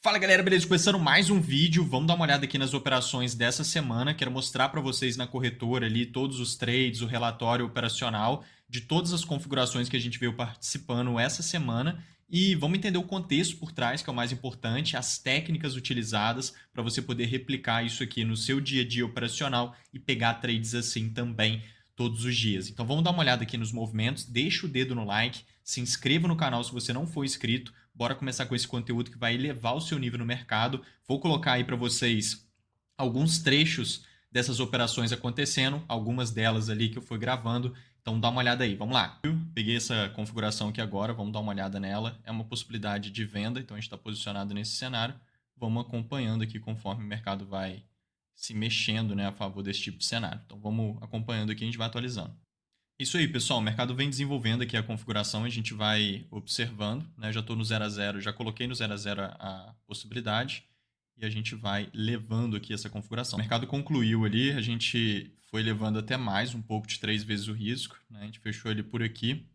Fala galera, beleza? Começando mais um vídeo, vamos dar uma olhada aqui nas operações dessa semana. Quero mostrar para vocês na corretora ali todos os trades, o relatório operacional de todas as configurações que a gente veio participando essa semana e vamos entender o contexto por trás, que é o mais importante, as técnicas utilizadas para você poder replicar isso aqui no seu dia a dia operacional e pegar trades assim também todos os dias. Então vamos dar uma olhada aqui nos movimentos, deixa o dedo no like, se inscreva no canal se você não for inscrito. Bora começar com esse conteúdo que vai elevar o seu nível no mercado. Vou colocar aí para vocês alguns trechos dessas operações acontecendo, algumas delas ali que eu fui gravando. Então dá uma olhada aí, vamos lá. Peguei essa configuração aqui agora, vamos dar uma olhada nela. É uma possibilidade de venda, então a gente está posicionado nesse cenário. Vamos acompanhando aqui conforme o mercado vai se mexendo, né, a favor desse tipo de cenário. Então vamos acompanhando aqui, a gente vai atualizando. Isso aí, pessoal. O mercado vem desenvolvendo aqui a configuração, a gente vai observando, né? Já estou no 0 a 0, já coloquei no 0 a 0 a possibilidade e a gente vai levando aqui essa configuração. O mercado concluiu ali, a gente foi levando até mais, um pouco de 3 vezes o risco, né? A gente fechou ele por aqui.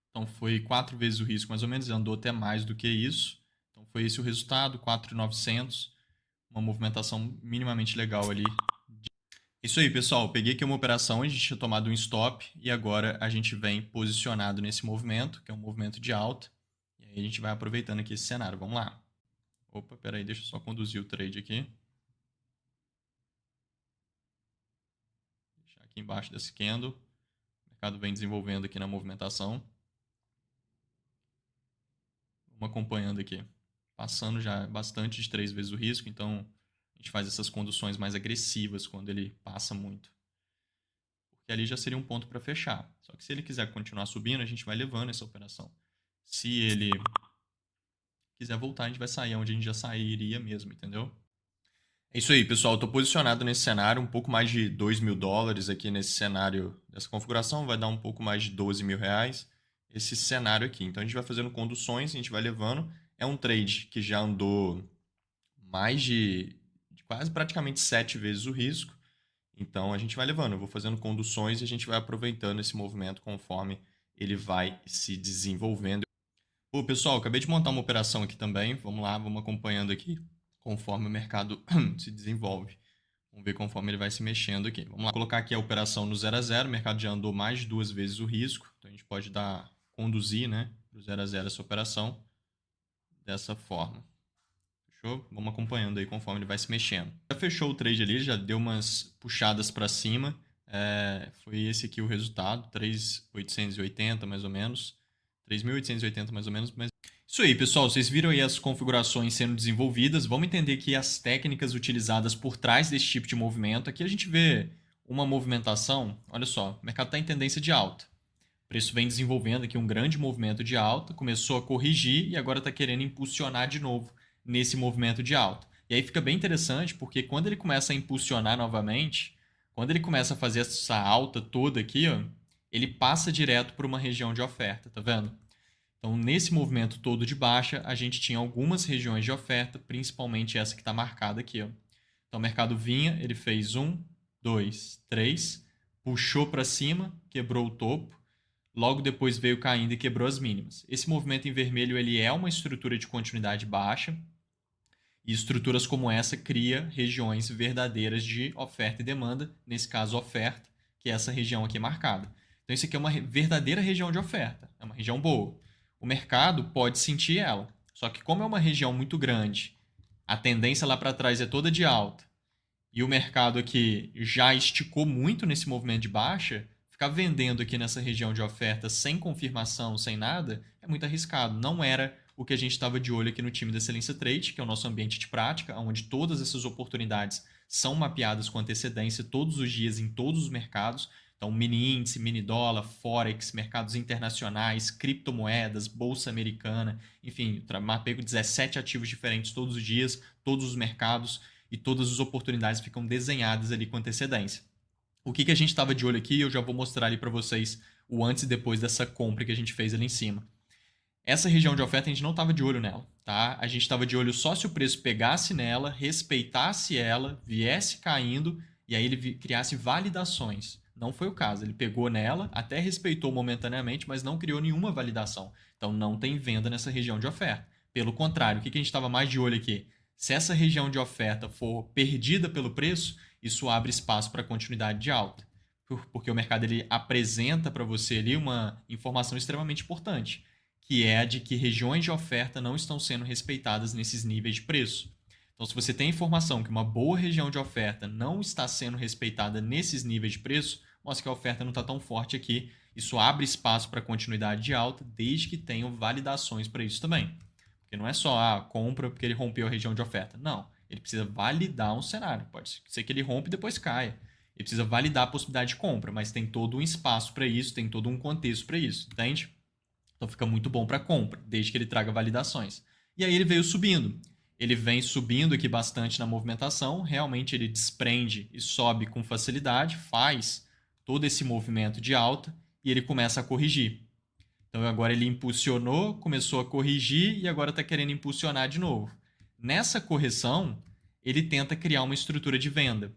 Então foi 4 vezes o risco mais ou menos, andou até mais do que isso. Então foi esse o resultado, 4.900, uma movimentação minimamente legal ali. Isso aí, pessoal. Peguei aqui uma operação, a gente tinha tomado um stop e agora a gente vem posicionado nesse movimento, que é um movimento de alta. E aí a gente vai aproveitando aqui esse cenário. Vamos lá. Opa, peraí, deixa eu só conduzir o trade aqui. Deixar aqui embaixo desse candle. O mercado vem desenvolvendo aqui na movimentação. Vamos acompanhando aqui. Passando já bastante de 3 vezes o risco, então a gente faz essas conduções mais agressivas quando ele passa muito. Porque ali já seria um ponto para fechar. Só que se ele quiser continuar subindo, a gente vai levando essa operação. Se ele quiser voltar, a gente vai sair onde a gente já sairia mesmo, entendeu? É isso aí, pessoal. Eu estou posicionado nesse cenário, um pouco mais de $2.000 aqui nesse cenário dessa configuração, vai dar um pouco mais de R$ 12.000 esse cenário aqui. Então a gente vai fazendo conduções, a gente vai levando. É um trade que já andou mais de quase praticamente 7 vezes o risco. Então a gente vai levando, eu vou fazendo conduções e a gente vai aproveitando esse movimento conforme ele vai se desenvolvendo. Pô, pessoal, acabei de montar uma operação aqui também. Vamos lá, vamos acompanhando aqui conforme o mercado se desenvolve. Vamos ver conforme ele vai se mexendo aqui. Vamos lá, colocar aqui a operação no 0 a 0. O mercado já andou mais de 2 vezes o risco. Então a gente pode conduzir, né, para o 0 a 0 essa operação dessa forma. Fechou? Vamos acompanhando aí conforme ele vai se mexendo. Já fechou o trade ali, já deu umas puxadas para cima. Foi esse aqui o resultado, 3.880 mais ou menos. 3.880 mais ou menos. Mas... Isso aí, pessoal. Vocês viram aí as configurações sendo desenvolvidas. Vamos entender aqui as técnicas utilizadas por trás desse tipo de movimento. Aqui a gente vê uma movimentação. Olha só, o mercado está em tendência de alta. O preço vem desenvolvendo aqui um grande movimento de alta, começou a corrigir e agora está querendo impulsionar de novo nesse movimento de alta. E aí fica bem interessante porque quando ele começa a impulsionar novamente, quando ele começa a fazer essa alta toda aqui, ó, ele passa direto para uma região de oferta, tá vendo? Então, nesse movimento todo de baixa, a gente tinha algumas regiões de oferta, principalmente essa que está marcada aqui, ó. Então, o mercado vinha, ele fez 1, 2, 3, puxou para cima, quebrou o topo, logo depois veio caindo e quebrou as mínimas. Esse movimento em vermelho ele é uma estrutura de continuidade baixa, e estruturas como essa cria regiões verdadeiras de oferta e demanda, nesse caso oferta, que é essa região aqui marcada. Então isso aqui é uma verdadeira região de oferta, é uma região boa. O mercado pode sentir ela, só que como é uma região muito grande, a tendência lá para trás é toda de alta, e o mercado aqui já esticou muito nesse movimento de baixa, ficar vendendo aqui nessa região de oferta sem confirmação, sem nada, é muito arriscado. Não era o que a gente estava de olho aqui no time da Excelência Trade, que é o nosso ambiente de prática, onde todas essas oportunidades são mapeadas com antecedência todos os dias em todos os mercados. Então, mini índice, mini dólar, forex, mercados internacionais, criptomoedas, bolsa americana, enfim, mapeio 17 ativos diferentes todos os dias, todos os mercados e todas as oportunidades ficam desenhadas ali com antecedência. O que a gente estava de olho aqui, eu já vou mostrar ali para vocês o antes e depois dessa compra que a gente fez ali em cima. Essa região de oferta a gente não estava de olho nela, tá? A gente estava de olho só se o preço pegasse nela, respeitasse ela, viesse caindo e aí ele criasse validações. Não foi o caso, ele pegou nela, até respeitou momentaneamente, mas não criou nenhuma validação. Então não tem venda nessa região de oferta. Pelo contrário, o que a gente estava mais de olho aqui? Se essa região de oferta for perdida pelo preço, isso abre espaço para continuidade de alta. Porque o mercado ele apresenta para você ali uma informação extremamente importante, que é a de que regiões de oferta não estão sendo respeitadas nesses níveis de preço. Então, se você tem informação que uma boa região de oferta não está sendo respeitada nesses níveis de preço, mostra que a oferta não está tão forte aqui. Isso abre espaço para continuidade de alta, desde que tenham validações para isso também. Porque não é só compra porque ele rompeu a região de oferta. Não, ele precisa validar um cenário. Pode ser que ele rompe e depois caia. Ele precisa validar a possibilidade de compra, mas tem todo um espaço para isso, tem todo um contexto para isso, entende? Então fica muito bom para compra, desde que ele traga validações. E aí ele veio subindo. Ele vem subindo aqui bastante na movimentação, realmente ele desprende e sobe com facilidade, faz todo esse movimento de alta e ele começa a corrigir. Então agora ele impulsionou, começou a corrigir e agora está querendo impulsionar de novo. Nessa correção, ele tenta criar uma estrutura de venda.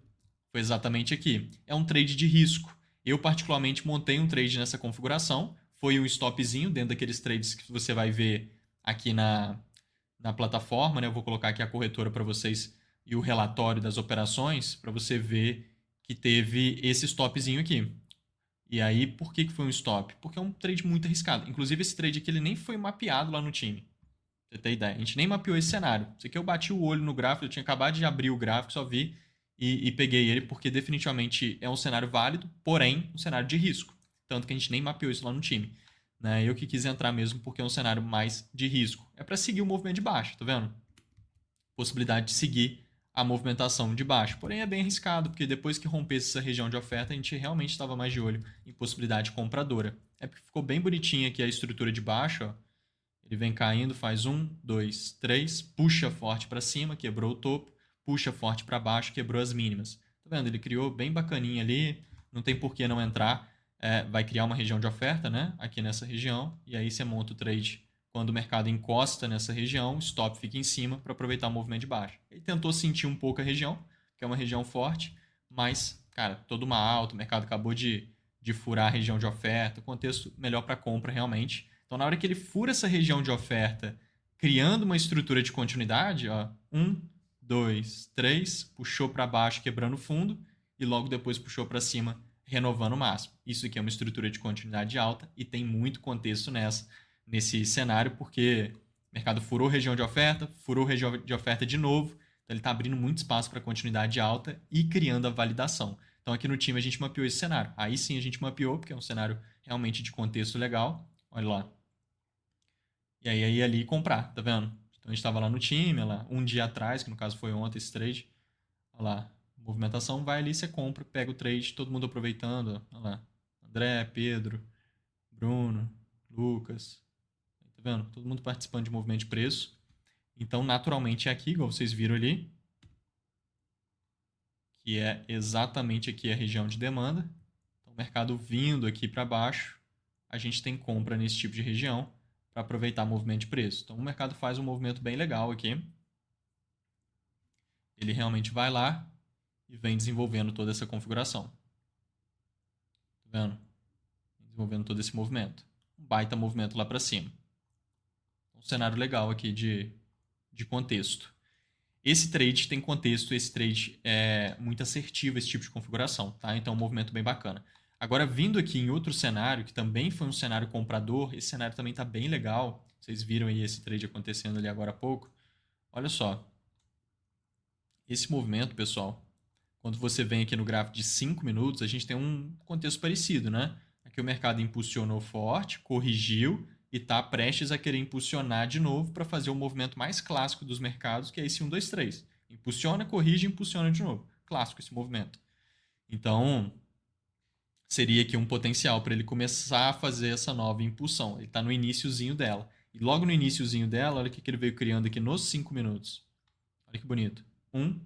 Foi exatamente aqui. É um trade de risco. Eu particularmente montei um trade nessa configuração. Foi um stopzinho dentro daqueles trades que você vai ver aqui na plataforma, né? Eu vou colocar aqui a corretora para vocês e o relatório das operações para você ver que teve esse stopzinho aqui. E aí, por que foi um stop? Porque é um trade muito arriscado. Inclusive, esse trade aqui ele nem foi mapeado lá no time. Pra você ter ideia. A gente nem mapeou esse cenário. Isso aqui eu bati o olho no gráfico, eu tinha acabado de abrir o gráfico, só vi e peguei ele, porque definitivamente é um cenário válido, porém, um cenário de risco. Tanto que a gente nem mapeou isso lá no time. Né? Eu que quis entrar mesmo porque é um cenário mais de risco. É para seguir o movimento de baixo, tá vendo? Possibilidade de seguir a movimentação de baixo. Porém, é bem arriscado, porque depois que rompesse essa região de oferta, a gente realmente estava mais de olho em possibilidade compradora. É porque ficou bem bonitinha aqui a estrutura de baixo. Ó. Ele vem caindo, faz 1, 2, 3, puxa forte para cima, quebrou o topo, puxa forte para baixo, quebrou as mínimas. Tá vendo? Ele criou bem bacaninha ali, não tem por que não entrar. Vai criar uma região de oferta, né? Aqui nessa região, e aí você monta o trade quando o mercado encosta nessa região, o stop fica em cima para aproveitar o movimento de baixo. Ele tentou sentir um pouco a região, que é uma região forte, mas, cara, toda uma alta, o mercado acabou de furar a região de oferta, contexto melhor para compra realmente. Então, na hora que ele fura essa região de oferta, criando uma estrutura de continuidade, ó, 1, 2, 3, puxou para baixo, quebrando o fundo, e logo depois puxou para cima, renovando o máximo. Isso aqui é uma estrutura de continuidade alta e tem muito contexto nesse cenário, porque o mercado furou região de oferta, furou região de oferta de novo, então ele está abrindo muito espaço para continuidade alta e criando a validação. Então aqui no time a gente mapeou esse cenário. Aí sim a gente mapeou, porque é um cenário realmente de contexto legal. Olha lá. E aí ali comprar, tá vendo? Então a gente estava lá no time, lá, um dia atrás, que no caso foi ontem esse trade. Olha lá, movimentação, vai ali, você compra, pega o trade, todo mundo aproveitando. Olha lá, André, Pedro, Bruno, Lucas, tá vendo? Todo mundo participando de movimento de preço. Então, naturalmente, é aqui, igual vocês viram ali, que é exatamente aqui a região de demanda. Então, o mercado vindo aqui para baixo, a gente tem compra nesse tipo de região para aproveitar o movimento de preço. Então, o mercado faz um movimento bem legal aqui. Ele realmente vai lá e vem desenvolvendo toda essa configuração. Tá vendo? Desenvolvendo todo esse movimento. Um baita movimento lá para cima. Um cenário legal aqui de contexto. Esse trade tem contexto, esse trade é muito assertivo, esse tipo de configuração, tá? Então é um movimento bem bacana. Agora, vindo aqui em outro cenário, que também foi um cenário comprador, esse cenário também está bem legal. Vocês viram aí esse trade acontecendo ali agora há pouco. Olha só. Esse movimento, pessoal, quando você vem aqui no gráfico de 5 minutos, a gente tem um contexto parecido, né? Aqui o mercado impulsionou forte, corrigiu, e está prestes a querer impulsionar de novo para fazer o movimento mais clássico dos mercados, que é esse 1, 2, 3. Impulsiona, corrige, impulsiona de novo. Clássico esse movimento. Então, seria aqui um potencial para ele começar a fazer essa nova impulsão. Ele está no iniciozinho dela. E logo no iniciozinho dela, olha o que ele veio criando aqui nos 5 minutos. Olha que bonito. 1,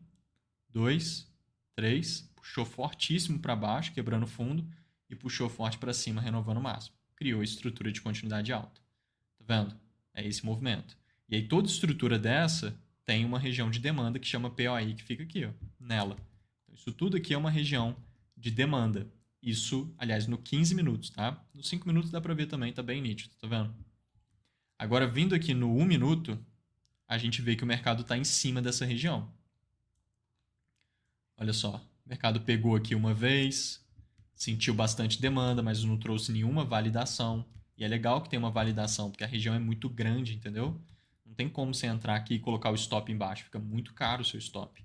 2, 3. Puxou fortíssimo para baixo, quebrando o fundo, e puxou forte para cima, renovando o máximo. Criou a estrutura de continuidade alta. Tá vendo? É esse movimento. E aí toda estrutura dessa tem uma região de demanda que chama POI, que fica aqui, ó, nela. Então, isso tudo aqui é uma região de demanda. Isso, aliás, no 15 minutos, tá? Nos 5 minutos dá para ver também, tá bem nítido, tá vendo? Agora, vindo aqui no 1 minuto, a gente vê que o mercado está em cima dessa região. Olha só, o mercado pegou aqui uma vez, sentiu bastante demanda, mas não trouxe nenhuma validação. E é legal que tem uma validação, porque a região é muito grande, entendeu? Não tem como você entrar aqui e colocar o stop embaixo, fica muito caro o seu stop.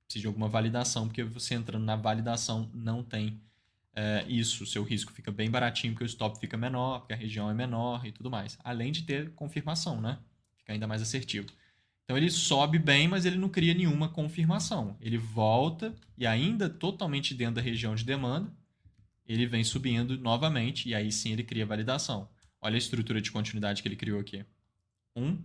Precisa de alguma validação, porque você entrando na validação não tem isso. O seu risco fica bem baratinho, porque o stop fica menor, porque a região é menor e tudo mais. Além de ter confirmação, né? Fica ainda mais assertivo. Então ele sobe bem, mas ele não cria nenhuma confirmação. Ele volta e ainda totalmente dentro da região de demanda, ele vem subindo novamente e aí sim ele cria validação. Olha a estrutura de continuidade que ele criou aqui. 1,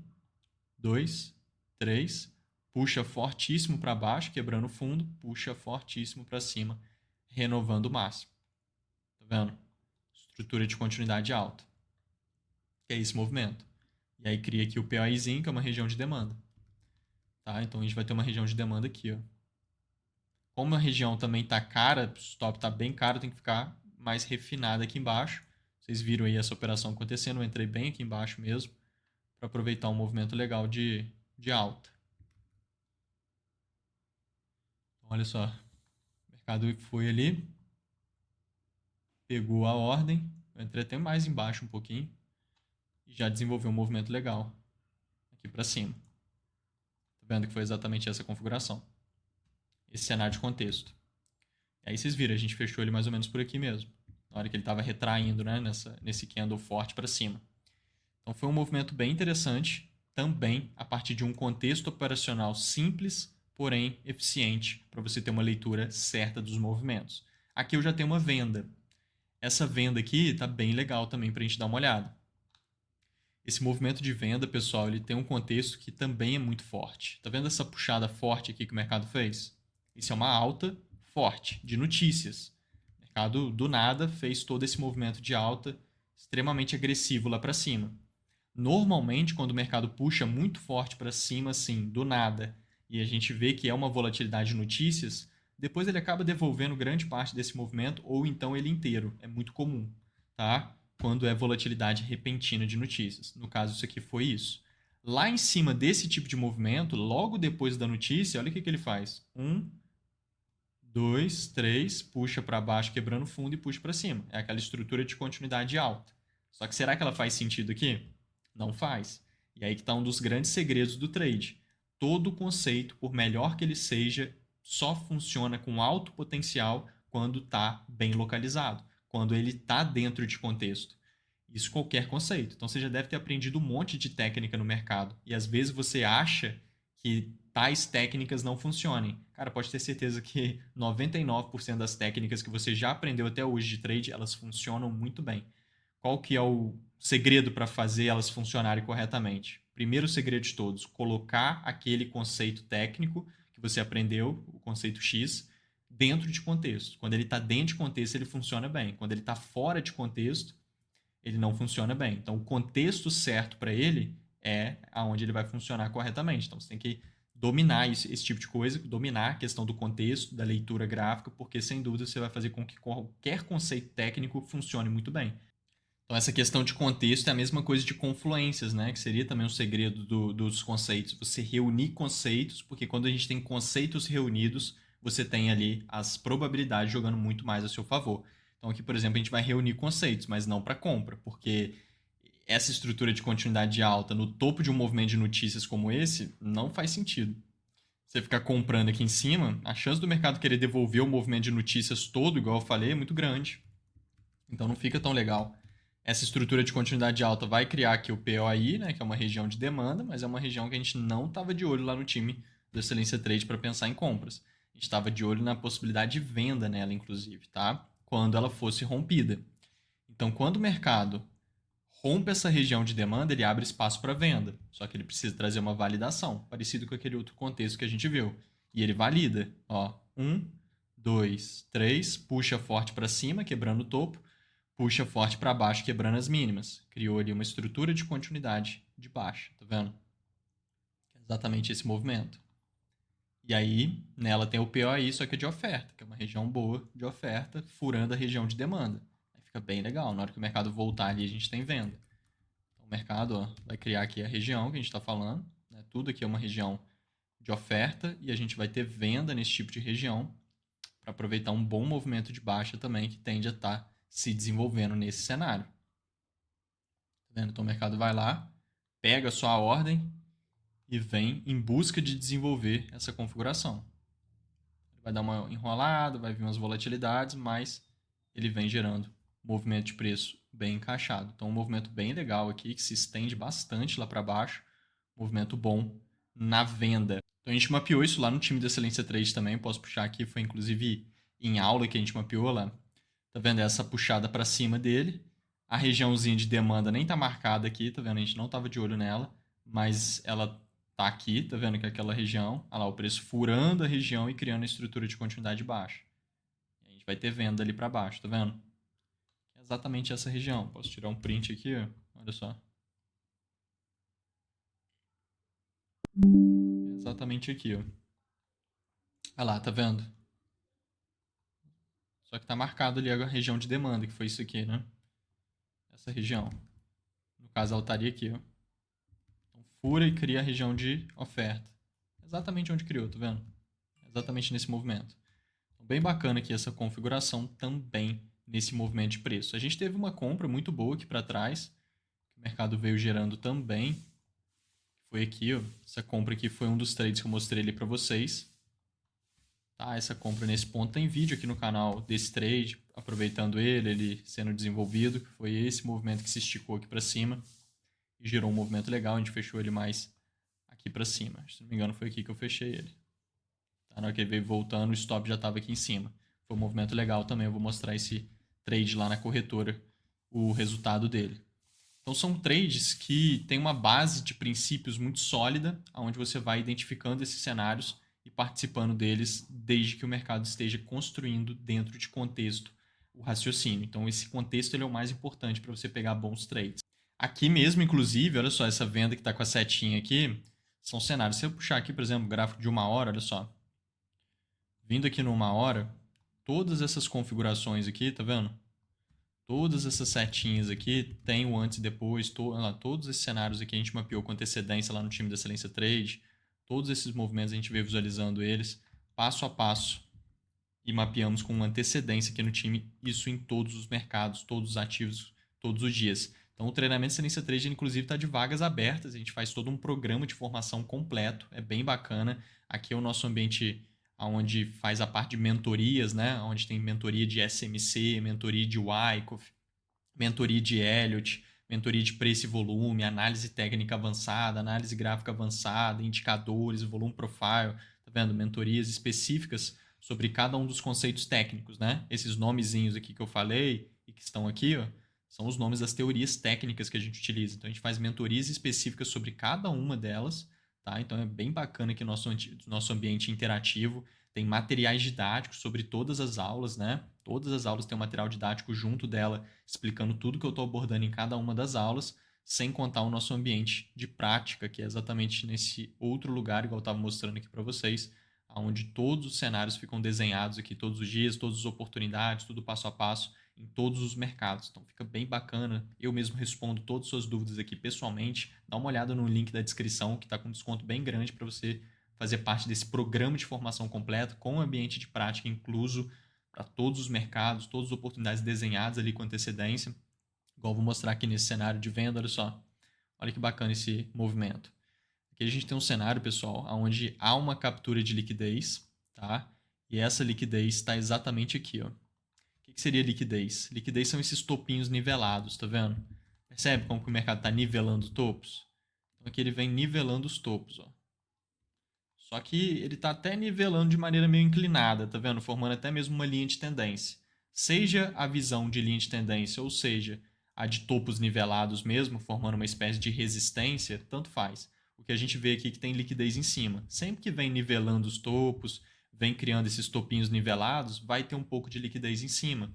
2, 3, puxa fortíssimo para baixo, quebrando o fundo, puxa fortíssimo para cima, renovando o máximo. Tá vendo? Estrutura de continuidade alta. Que é esse movimento. E aí cria aqui o POIzinho, que é uma região de demanda. Tá? Então a gente vai ter uma região de demanda aqui, ó. Como a região também está cara, o stop está bem caro, tem que ficar mais refinado aqui embaixo. Vocês viram aí essa operação acontecendo, eu entrei bem aqui embaixo mesmo, para aproveitar um movimento legal de alta. Então, olha só, o mercado foi ali, pegou a ordem, eu entrei até mais embaixo um pouquinho, e já desenvolveu um movimento legal aqui para cima. Tá vendo que foi exatamente essa configuração? Esse cenário de contexto. E aí vocês viram, a gente fechou ele mais ou menos por aqui mesmo. Na hora que ele estava retraindo, né, nesse candle forte para cima. Então foi um movimento bem interessante, também a partir de um contexto operacional simples, porém eficiente, para você ter uma leitura certa dos movimentos. Aqui eu já tenho uma venda. Essa venda aqui está bem legal também para a gente dar uma olhada. Esse movimento de venda, pessoal, ele tem um contexto que também é muito forte. Tá vendo essa puxada forte aqui que o mercado fez? Isso é uma alta forte de notícias. O mercado, do nada, fez todo esse movimento de alta extremamente agressivo lá para cima. Normalmente, quando o mercado puxa muito forte para cima, assim, do nada, e a gente vê que é uma volatilidade de notícias, depois ele acaba devolvendo grande parte desse movimento ou então ele inteiro. É muito comum, tá? Quando é volatilidade repentina de notícias. No caso, isso aqui foi isso. Lá em cima desse tipo de movimento, logo depois da notícia, olha o que ele faz. 1, 2, 3, puxa para baixo quebrando fundo e puxa para cima. É aquela estrutura de continuidade alta. Só que será que ela faz sentido aqui? Não faz. E aí que está um dos grandes segredos do trade. Todo conceito, por melhor que ele seja, só funciona com alto potencial quando está bem localizado, quando ele está dentro de contexto. Isso qualquer conceito. Então você já deve ter aprendido um monte de técnica no mercado. E às vezes você acha que tais técnicas não funcionem. Cara, pode ter certeza que 99% das técnicas que você já aprendeu até hoje de trade, elas funcionam muito bem. Qual que é o segredo para fazer elas funcionarem corretamente? Primeiro segredo de todos, colocar aquele conceito técnico que você aprendeu, o conceito X, dentro de contexto. Quando ele está dentro de contexto, ele funciona bem. Quando ele está fora de contexto, ele não funciona bem. Então, o contexto certo para ele é aonde ele vai funcionar corretamente. Então, você tem que dominar esse tipo de coisa, dominar a questão do contexto, da leitura gráfica, porque, sem dúvida, você vai fazer com que qualquer conceito técnico funcione muito bem. Então, essa questão de contexto é a mesma coisa de confluências, né? Que seria também um segredo dos conceitos. Você reunir conceitos, porque quando a gente tem conceitos reunidos, você tem ali as probabilidades jogando muito mais a seu favor. Então, aqui, por exemplo, a gente vai reunir conceitos, mas não para compra, porque essa estrutura de continuidade alta no topo de um movimento de notícias como esse não faz sentido. Você ficar comprando aqui em cima, a chance do mercado querer devolver o movimento de notícias todo, igual eu falei, é muito grande. Então, não fica tão legal. Essa estrutura de continuidade alta vai criar aqui o POI, né, que é uma região de demanda, mas é uma região que a gente não estava de olho lá no time do Excelência Trade para pensar em compras. A gente estava de olho na possibilidade de venda nela, inclusive, tá? Quando ela fosse rompida. Então, quando o mercado rompe essa região de demanda, ele abre espaço para venda. Só que ele precisa trazer uma validação, parecido com aquele outro contexto que a gente viu. E ele valida. Ó, 1, 2, 3, puxa forte para cima, quebrando o topo, puxa forte para baixo, quebrando as mínimas. Criou ali uma estrutura de continuidade de baixa, tá vendo? É exatamente esse movimento. E aí, nela tem o POI, só que é de oferta, que é uma região boa de oferta, furando a região de demanda. Aí fica bem legal. Na hora que o mercado voltar ali, a gente tem venda. Então, o mercado vai criar aqui a região que a gente está falando, né? Tudo aqui é uma região de oferta e a gente vai ter venda nesse tipo de região para aproveitar um bom movimento de baixa também que tende a estar se desenvolvendo nesse cenário. Tá vendo? Então o mercado vai lá, pega a sua ordem e vem em busca de desenvolver essa configuração. Vai dar uma enrolada, vai vir umas volatilidades, mas ele vem gerando movimento de preço bem encaixado. Então um movimento bem legal aqui, que se estende bastante lá para baixo, movimento bom na venda. Então a gente mapeou isso lá no time da Excelência Trade também, posso puxar aqui, foi inclusive em aula que a gente mapeou lá. Tá vendo essa puxada para cima dele? A regiãozinha de demanda nem tá marcada aqui, tá vendo? A gente não tava de olho nela, mas ela tá aqui, tá vendo que é aquela região, olha lá, o preço furando a região e criando a estrutura de continuidade baixa. A gente vai ter venda ali para baixo, tá vendo? É exatamente essa região. Posso tirar um print aqui, ó. Olha só. É exatamente aqui, ó. Olha lá, tá vendo? Só que tá marcado ali a região de demanda, que foi isso aqui, né? Essa região. No caso, ela estaria aqui, ó. Então, fura e cria a região de oferta. Exatamente onde criou, tá vendo? Exatamente nesse movimento. Então, bem bacana aqui essa configuração também nesse movimento de preço. A gente teve uma compra muito boa aqui para trás, que o mercado veio gerando também. Foi aqui, ó. Essa compra aqui foi um dos trades que eu mostrei ali para vocês. Tá, essa compra nesse ponto tem vídeo aqui no canal desse trade, aproveitando ele sendo desenvolvido. Foi esse movimento que se esticou aqui para cima e gerou um movimento legal. A gente fechou ele mais aqui para cima. Se não me engano, foi aqui que eu fechei ele. Tá, na hora que ele veio voltando, o stop já estava aqui em cima. Foi um movimento legal também. Eu vou mostrar esse trade lá na corretora, o resultado dele. Então são trades que têm uma base de princípios muito sólida, onde você vai identificando esses cenários e participando deles desde que o mercado esteja construindo dentro de contexto o raciocínio. Então esse contexto ele é o mais importante para você pegar bons trades. Aqui mesmo, inclusive, olha só, essa venda que está com a setinha aqui, são cenários. Se eu puxar aqui, por exemplo, o gráfico de 1 hora, olha só. Vindo aqui no 1 hora, todas essas configurações aqui, tá vendo? Todas essas setinhas aqui tem o antes e depois, todos esses cenários aqui a gente mapeou com antecedência lá no time da Excelência Trade. Todos esses movimentos a gente veio visualizando eles passo a passo e mapeamos com antecedência aqui no time, isso em todos os mercados, todos os ativos, todos os dias. Então o treinamento Excelência Trade inclusive está de vagas abertas, a gente faz todo um programa de formação completo, é bem bacana. Aqui é o nosso ambiente onde faz a parte de mentorias, né? Onde tem mentoria de SMC, mentoria de Wyckoff, mentoria de Elliott, mentoria de preço e volume, análise técnica avançada, análise gráfica avançada, indicadores, volume profile, tá vendo? Mentorias específicas sobre cada um dos conceitos técnicos, né? Esses nomezinhos aqui que eu falei e que estão aqui, ó, são os nomes das teorias técnicas que a gente utiliza. Então a gente faz mentorias específicas sobre cada uma delas. Tá? Então é bem bacana que o nosso ambiente interativo tem materiais didáticos sobre todas as aulas, né? Todas as aulas têm um material didático junto dela, explicando tudo que eu estou abordando em cada uma das aulas, sem contar o nosso ambiente de prática, que é exatamente nesse outro lugar, igual eu estava mostrando aqui para vocês, onde todos os cenários ficam desenhados aqui todos os dias, todas as oportunidades, tudo passo a passo, em todos os mercados. Então fica bem bacana. Eu mesmo respondo todas as suas dúvidas aqui pessoalmente. Dá uma olhada no link da descrição, que está com um desconto bem grande para você fazer parte desse programa de formação completo, com ambiente de prática incluso para todos os mercados, todas as oportunidades desenhadas ali com antecedência. Igual eu vou mostrar aqui nesse cenário de venda, olha só. Olha que bacana esse movimento. Aqui a gente tem um cenário, pessoal, onde há uma captura de liquidez, tá? E essa liquidez está exatamente aqui, ó. O que seria liquidez? Liquidez são esses topinhos nivelados, tá vendo? Percebe como que o mercado está nivelando topos? Então aqui ele vem nivelando os topos, ó. Só que ele está até nivelando de maneira meio inclinada, tá vendo? Formando até mesmo uma linha de tendência. Seja a visão de linha de tendência, ou seja, a de topos nivelados mesmo, formando uma espécie de resistência, tanto faz. O que a gente vê aqui é que tem liquidez em cima. Sempre que vem nivelando os topos, vem criando esses topinhos nivelados, vai ter um pouco de liquidez em cima.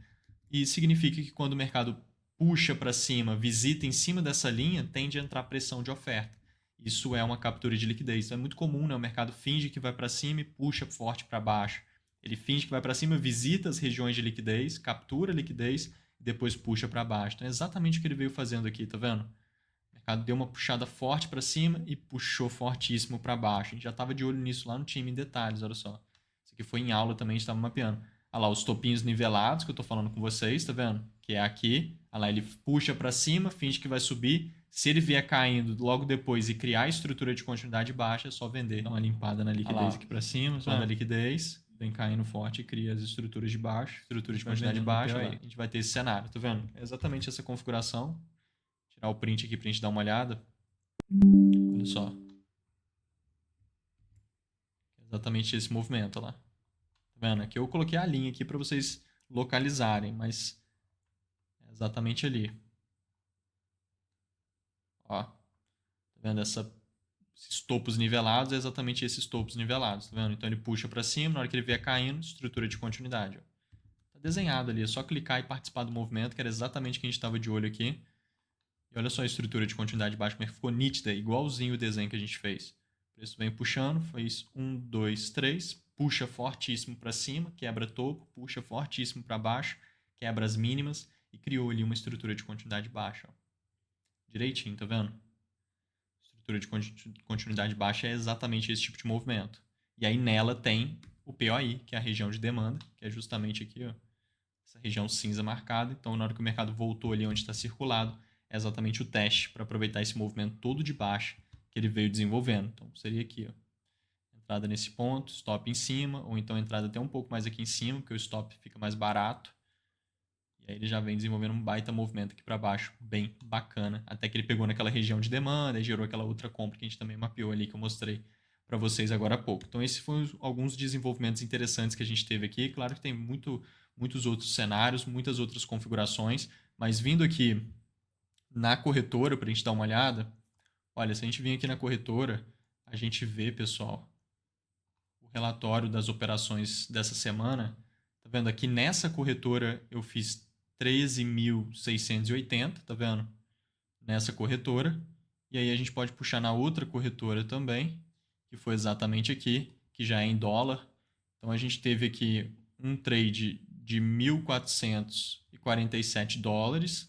E isso significa que quando o mercado puxa para cima, visita em cima dessa linha, tende a entrar pressão de oferta. Isso é uma captura de liquidez. Então é muito comum, né? O mercado finge que vai para cima e puxa forte para baixo. Ele finge que vai para cima, visita as regiões de liquidez, captura a liquidez e depois puxa para baixo. Então é exatamente o que ele veio fazendo aqui, tá vendo? O mercado deu uma puxada forte para cima e puxou fortíssimo para baixo. A gente já estava de olho nisso lá no time em detalhes, olha só. Isso aqui foi em aula também, a gente estava mapeando. Olha lá, os topinhos nivelados que eu estou falando com vocês, tá vendo? Que é aqui. Olha lá, ele puxa para cima, finge que vai subir. Se ele vier caindo logo depois e criar a estrutura de continuidade baixa, é só vender. Dá uma limpada na liquidez aqui para cima, só na liquidez. Vem caindo forte e cria as estruturas de baixo. Estrutura de continuidade baixa, a gente vai ter esse cenário, tá vendo? É exatamente essa configuração. Tirar o print aqui pra gente dar uma olhada. Olha só. Exatamente esse movimento, olha lá. Tá vendo? Aqui eu coloquei a linha aqui para vocês localizarem, mas é exatamente ali. Ó. Tá vendo? Esses topos nivelados é exatamente esses topos nivelados, tá vendo? Então ele puxa para cima, na hora que ele vier caindo, estrutura de continuidade. Ó. Tá desenhado ali, é só clicar e participar do movimento, que era exatamente o que a gente estava de olho aqui. E olha só a estrutura de continuidade baixa, como é que ficou nítida, igualzinho o desenho que a gente fez. O preço vem puxando, fez 1, 2, 3, puxa fortíssimo para cima, quebra topo, puxa fortíssimo para baixo, quebra as mínimas e criou ali uma estrutura de continuidade baixa. Ó. Direitinho, tá vendo? Estrutura de continuidade baixa é exatamente esse tipo de movimento. E aí nela tem o POI, que é a região de demanda, que é justamente aqui, ó, essa região cinza marcada. Então, na hora que o mercado voltou ali onde está circulado, é exatamente o teste para aproveitar esse movimento todo de baixa que ele veio desenvolvendo. Então, seria aqui, ó, entrada nesse ponto, stop em cima, ou então entrada até um pouco mais aqui em cima, porque o stop fica mais barato. E aí ele já vem desenvolvendo um baita movimento aqui para baixo, bem bacana, até que ele pegou naquela região de demanda e gerou aquela outra compra que a gente também mapeou ali, que eu mostrei para vocês agora há pouco. Então, esses foram alguns desenvolvimentos interessantes que a gente teve aqui. Claro que tem muitos outros cenários, muitas outras configurações, mas vindo aqui na corretora, para a gente dar uma olhada, olha, se a gente vir aqui na corretora, a gente vê, pessoal, o relatório das operações dessa semana. Tá vendo? Aqui nessa corretora eu fiz 13.680, tá vendo? Nessa corretora. E aí a gente pode puxar na outra corretora também, que foi exatamente aqui, que já é em dólar. Então a gente teve aqui um trade de 1.447 dólares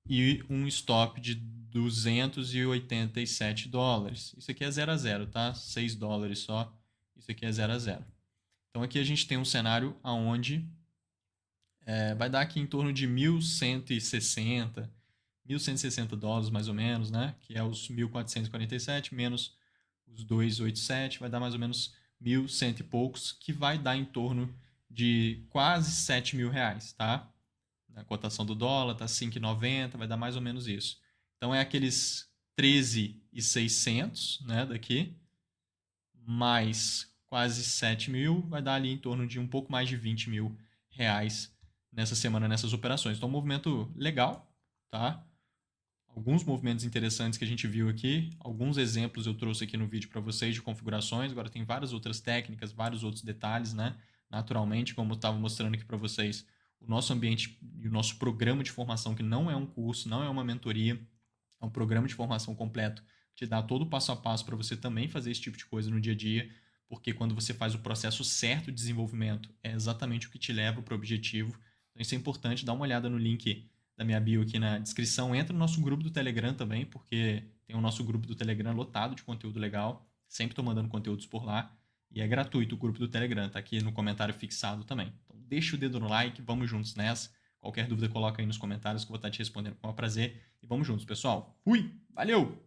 e um stop de 287 dólares. Isso aqui é 0 a 0, tá? 6 dólares só. Isso aqui é 0 a 0. Então aqui a gente tem um cenário onde vai dar aqui em torno de 1.160 dólares mais ou menos, né? Que é os 1.447 menos os 287, vai dar mais ou menos 1.100 e poucos, que vai dar em torno de quase 7 mil reais, tá? A cotação do dólar tá 5,90, vai dar mais ou menos isso. Então é aqueles 13.600, né, daqui, mais quase 7 mil, vai dar ali em torno de um pouco mais de 20 mil reais nessa semana, nessas operações. Então, um movimento legal, tá? Alguns movimentos interessantes que a gente viu aqui, alguns exemplos eu trouxe aqui no vídeo para vocês de configurações. Agora tem várias outras técnicas, vários outros detalhes, né? Naturalmente, como eu estava mostrando aqui para vocês, o nosso ambiente e o nosso programa de formação, que não é um curso, não é uma mentoria, é um programa de formação completo, te dá todo o passo a passo para você também fazer esse tipo de coisa no dia a dia, porque quando você faz o processo certo de desenvolvimento, é exatamente o que te leva para o objetivo. Então isso é importante, dá uma olhada no link da minha bio aqui na descrição, entra no nosso grupo do Telegram também, porque tem o nosso grupo do Telegram lotado de conteúdo legal, sempre estou mandando conteúdos por lá, e é gratuito o grupo do Telegram, tá aqui no comentário fixado também. Então deixa o dedo no like, vamos juntos nessa. Qualquer dúvida coloca aí nos comentários que eu vou estar te respondendo com o maior prazer. E vamos juntos, pessoal. Fui! Valeu!